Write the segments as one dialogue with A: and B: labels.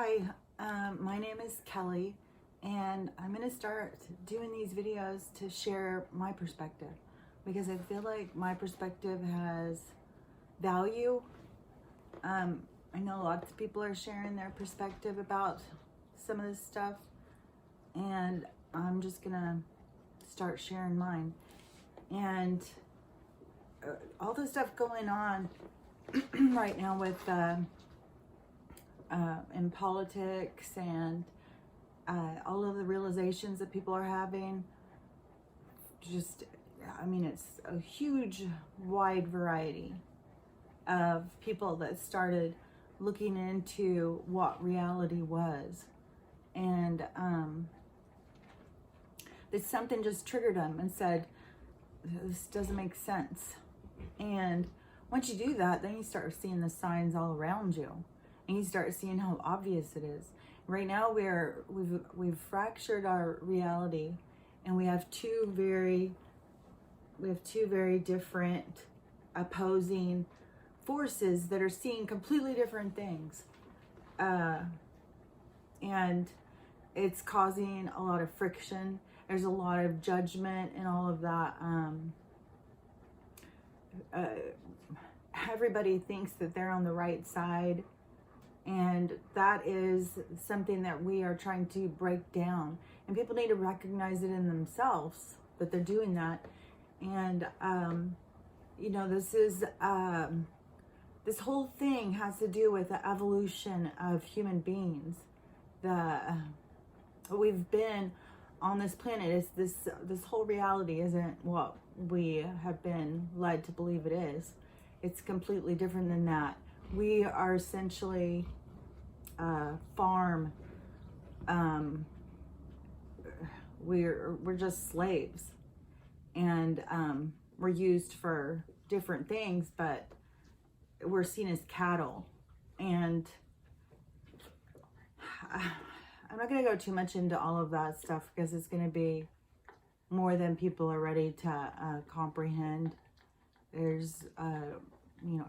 A: Hi, my name is Kelly, and I'm going to start doing these videos to share my perspective because I feel like my perspective has value. I know lots of people are sharing their perspective about some of this stuff, and I'm just going to start sharing mine. And all the stuff going on right now with in politics and all of the realizations that people are having, it's a huge wide variety of people that started looking into what reality was, and that something just triggered them and said, this doesn't make sense. And once you do that, then you start seeing the signs all around you, and you start seeing how obvious it is. Right now, we've fractured our reality, and we have two very different opposing forces that are seeing completely different things, and it's causing a lot of friction. There's a lot of judgment and all of that. Everybody thinks that they're on the right side, and that is something that we are trying to break down, and people need to recognize it in themselves that they're doing that. And this whole thing has to do with the evolution of human beings. We've been on this planet. Is this whole reality isn't what we have been led to believe it is. It's completely different than that. We are essentially farm. We're just slaves, and we're used for different things, but we're seen as cattle. And I'm not going to go too much into all of that stuff because it's going to be more than people are ready to comprehend. There's,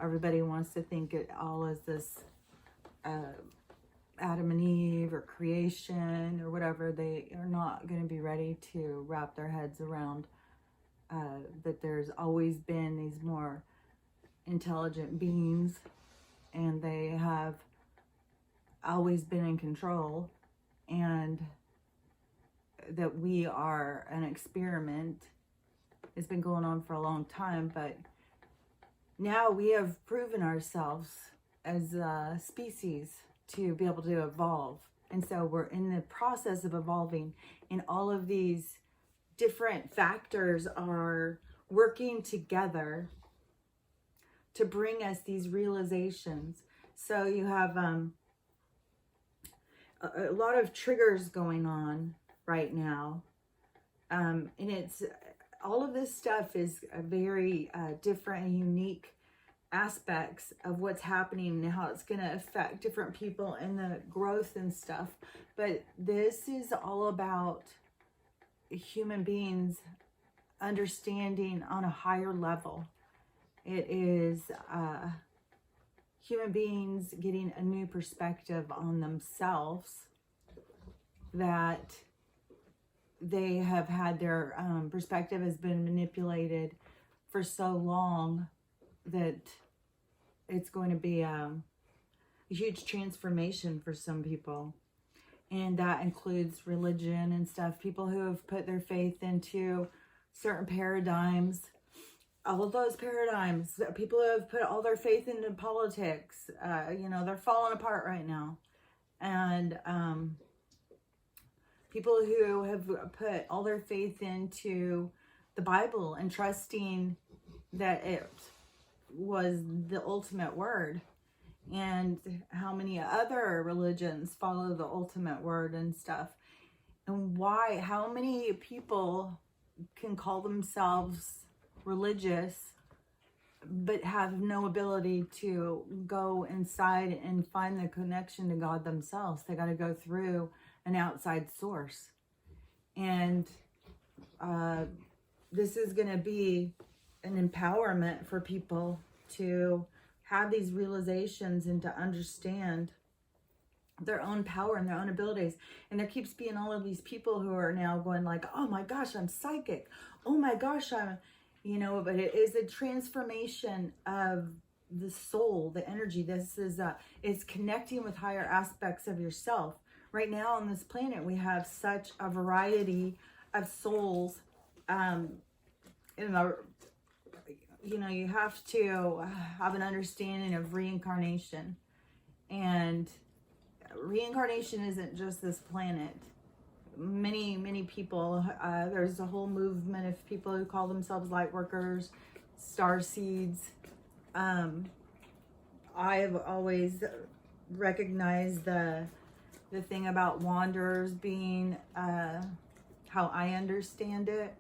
A: everybody wants to think it all as this Adam and Eve or creation or whatever. They are not going to be ready to wrap their heads around that there's always been these more intelligent beings, and they have always been in control, and that we are an experiment. It's been going on for a long time, but now we have proven ourselves as a species to be able to evolve. And so we're in the process of evolving, and all of these different factors are working together to bring us these realizations. So you have a lot of triggers going on right now, and it's all of this stuff is a very different and unique aspects of what's happening and how it's going to affect different people and the growth and stuff. But this is all about human beings understanding on a higher level. It is human beings getting a new perspective on themselves, that they have had their perspective has been manipulated for so long that it's going to be a huge transformation for some people. And that includes religion and stuff. People who have put their faith into certain paradigms, all of those paradigms. People who have put all their faith into politics, they're falling apart right now. And people who have put all their faith into the Bible and trusting that it was the ultimate word, and how many other religions follow the ultimate word and stuff. And how many people can call themselves religious but have no ability to go inside and find the connection to God themselves? They got to go through an outside source. And this is going to be an empowerment for people to have these realizations and to understand their own power and their own abilities. And there keeps being all of these people who are now going like, oh my gosh, I'm psychic. Oh my gosh, I'm, but it is a transformation of the soul, the energy. This is connecting with higher aspects of yourself. Right now on this planet, we have such a variety of souls. In the, you have to have an understanding of reincarnation. And reincarnation isn't just this planet. Many people, there's a whole movement of people who call themselves light workers, star seeds. I've always recognized the thing about wanderers being how I understand it,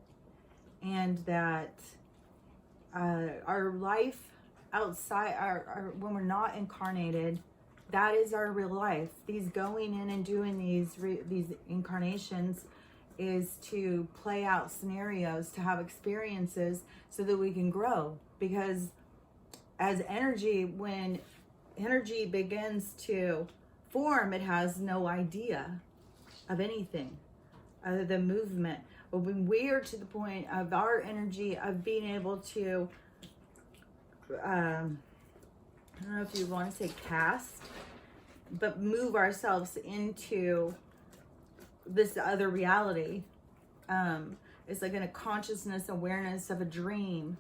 A: and that our life outside, our when we're not incarnated, that is our real life. These going in and doing these incarnations is to play out scenarios, to have experiences so that we can grow. Because as energy, when energy begins to form, it has no idea of anything other than movement. But when we are to the point of our energy of being able to, I don't know if you want to say cast, but move ourselves into this other reality. It's like in a consciousness awareness of a dream,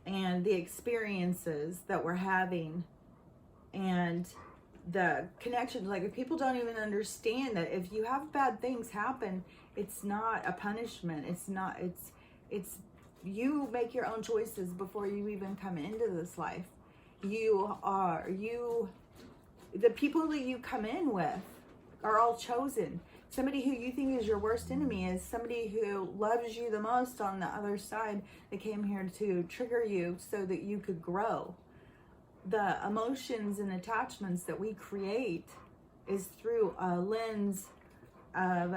A: and the experiences that we're having, and the connection. Like, if people don't even understand that if you have bad things happen, it's not a punishment. It's you make your own choices before you even come into this life. The people that you come in with are all chosen. Somebody who you think is your worst enemy is somebody who loves you the most on the other side, that came here to trigger you so that you could grow. The emotions and attachments that we create is through a lens of,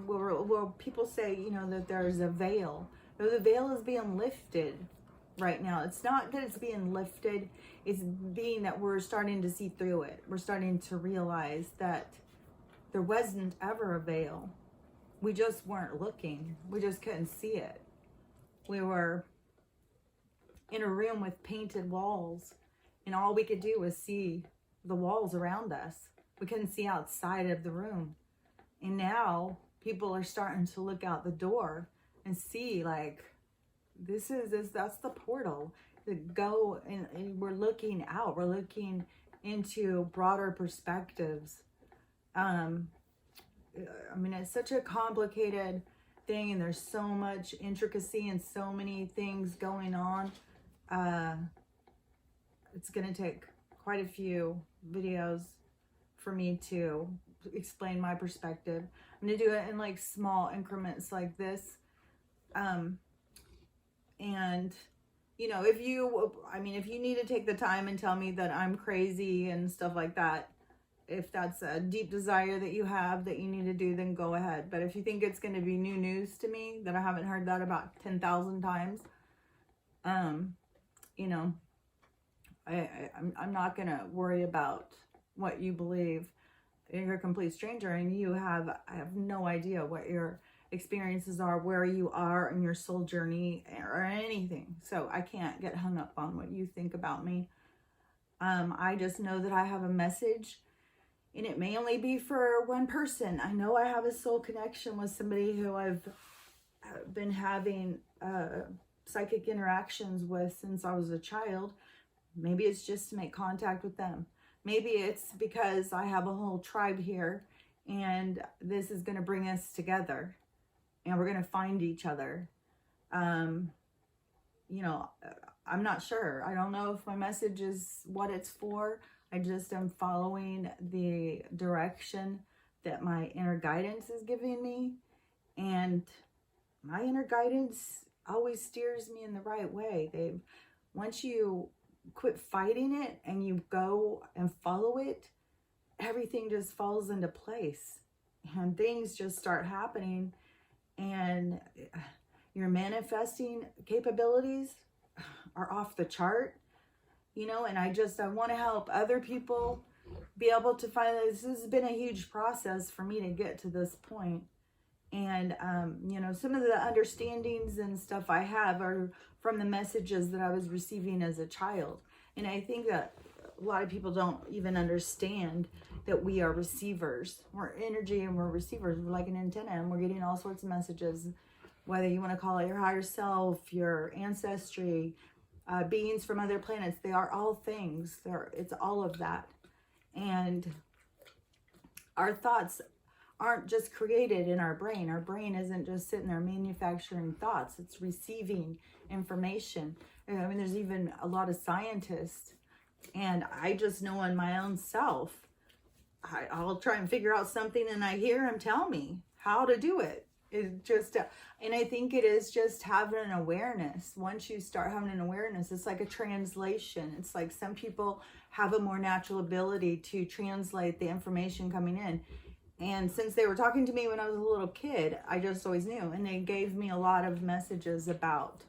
A: where people say, that there's a veil. Though the veil is being lifted right now. It's not that it's being lifted, it's being that we're starting to see through it. We're starting to realize that there wasn't ever a veil. We just weren't looking. We just couldn't see it. We were in a room with painted walls, and all we could do was see the walls around us. We couldn't see outside of the room. And now people are starting to look out the door and see, like, that's the portal to go, and we're looking out. We're looking into broader perspectives. It's such a complicated thing, and there's so much intricacy and so many things going on. It's going to take quite a few videos for me to explain my perspective. I'm going to do it in like small increments like this. And if you need to take the time and tell me that I'm crazy and stuff like that, if that's a deep desire that you have that you need to do, then go ahead. But if you think it's going to be new news to me, that I haven't heard that about 10,000 times, I'm not going to worry about what you believe. You're a complete stranger, and I have no idea what your experiences are, where you are in your soul journey, or anything. So I can't get hung up on what you think about me. I just know that I have a message, and it may only be for one person. I know I have a soul connection with somebody who I've been having psychic interactions with since I was a child. Maybe it's just to make contact with them. Maybe it's because I have a whole tribe here, and this is going to bring us together, and we're going to find each other. I'm not sure. I don't know if my message is what it's for. I just am following the direction that my inner guidance is giving me. And my inner guidance always steers me in the right way. Once you quit fighting it and you go and follow it, everything just falls into place. And things just start happening. And your manifesting capabilities are off the chart. And I want to help other people be able to find this has been a huge process for me to get to this point. And, you know, some of the understandings and stuff I have are from the messages that I was receiving as a child. And I think that a lot of people don't even understand that we are receivers. We're energy and we're receivers. We're like an antenna, and we're getting all sorts of messages, whether you want to call it your higher self, your ancestry, beings from other planets. They are all things. It's all of that. And our thoughts aren't just created in our brain. Our brain isn't just sitting there manufacturing thoughts. It's receiving information. I mean, there's even a lot of scientists, and I just know in my own self, I'll try and figure out something, and I hear him tell me how to do it. It just, and I think it is just having an awareness. Once you start having an awareness, it's like a translation. It's like some people have a more natural ability to translate the information coming in. And since they were talking to me when I was a little kid, I just always knew. And they gave me a lot of messages about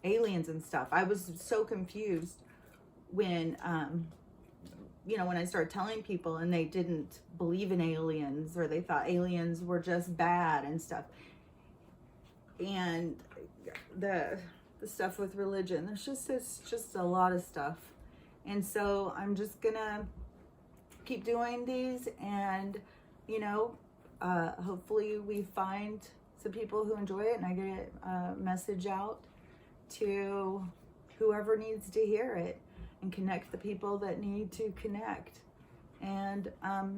A: aliens and stuff. I was so confused when, you know, when I started telling people and they didn't believe in aliens, or they thought aliens were just bad and stuff. And the stuff with religion, it's just a lot of stuff. And so I'm just gonna keep doing these, and you know, hopefully we find some people who enjoy it, and I get a message out to whoever needs to hear it, and connect the people that need to connect. And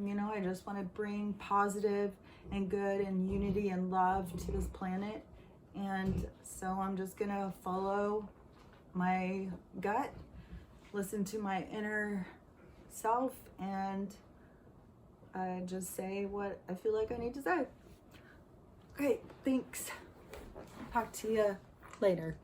A: you know, I just want to bring positive and good and unity and love to this planet. And so I'm just gonna follow my gut, listen to my inner self, and just say what I feel like I need to say. Okay, thanks. Talk to you later.